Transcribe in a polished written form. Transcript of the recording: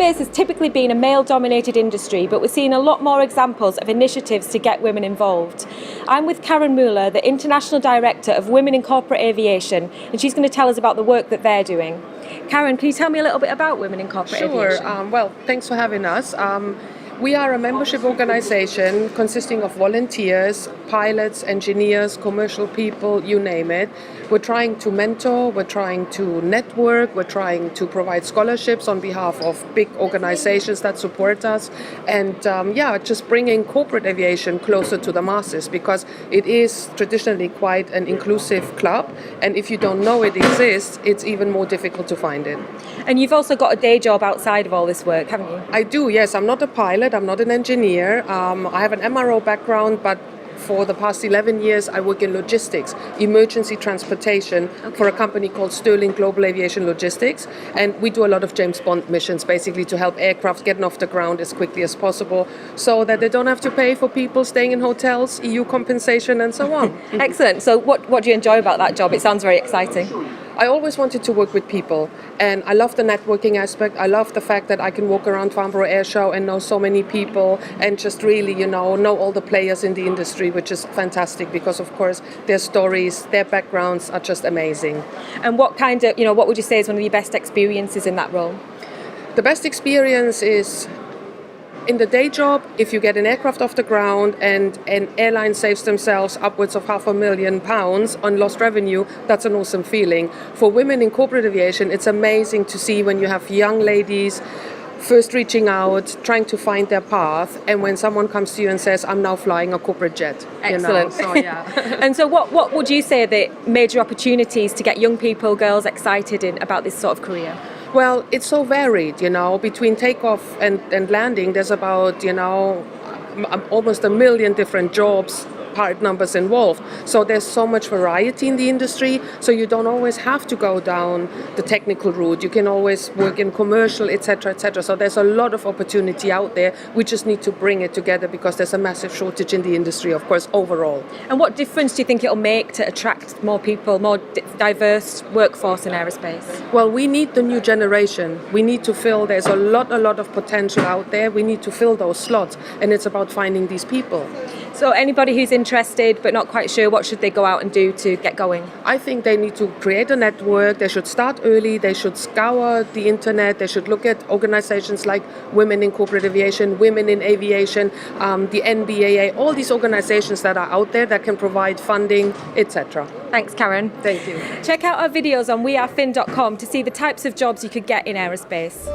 Aerospace has typically been a male-dominated industry, but we're seeing a lot more examples of initiatives to get women involved. I'm with Karin Muller, the International Director of Women in Corporate Aviation, and she's going to tell us about the work that they're doing. Karin, can you tell me a little bit about Women in Corporate Aviation? Sure. Well, thanks for having us. We are a membership organization consisting of volunteers, pilots, engineers, commercial people, you name it. We're trying to mentor, we're trying to network, we're trying to provide scholarships on behalf of big organizations that support us. And just bringing corporate aviation closer to the masses, because it is traditionally quite an inclusive club. And if you don't know it exists, it's even more difficult to find it. And you've also got a day job outside of all this work, haven't you? I do, yes. I'm not a pilot, I'm not an engineer. I have an MRO background, but for the past 11 years I work in logistics, emergency transportation for a company called Sterling Global Aviation Logistics. And we do a lot of James Bond missions, basically to help aircraft getting off the ground as quickly as possible so that they don't have to pay for people staying in hotels, EU compensation and so on. Excellent. So what do you enjoy about that job? It sounds very exciting. I always wanted to work with people, and I love the networking aspect. I love the fact that I can walk around Farnborough Air Show and know so many people and just really, know all the players in the industry, which is fantastic because, of course, their stories, their backgrounds are just amazing. And what would you say is one of your best experiences in that role? The best experience is in the day job. If you get an aircraft off the ground and an airline saves themselves upwards of £500,000 on lost revenue, that's an awesome feeling. For women in corporate aviation, it's amazing to see when you have young ladies first reaching out, trying to find their path, and when someone comes to you and says, I'm now flying a corporate jet. Excellent. So, yeah. And so what would you say are the major opportunities to get young people, girls, excited about this sort of career? Well, it's so varied, between takeoff and landing, there's about, almost 1 million different jobs, part numbers involved. So there's so much variety in the industry, so you don't always have to go down the technical route. You can always work in commercial, etc., etc. So there's a lot of opportunity out there. We just need to bring it together because there's a massive shortage in the industry, of course, overall. And what difference do you think it'll make to attract more people, more diverse workforce in aerospace? Well, we need the new generation. We need to fill, there's a lot of potential out there. We need to fill those slots, and it's about finding these people. So anybody who's interested but not quite sure, what should they go out and do to get going? I think they need to create a network. They should start early. They should scour the internet. They should look at organizations like Women in Corporate Aviation, Women in Aviation, the NBAA, all these organizations that are out there that can provide funding, etc. Thanks, Karin. Thank you. Check out our videos on wearefin.com to see the types of jobs you could get in aerospace.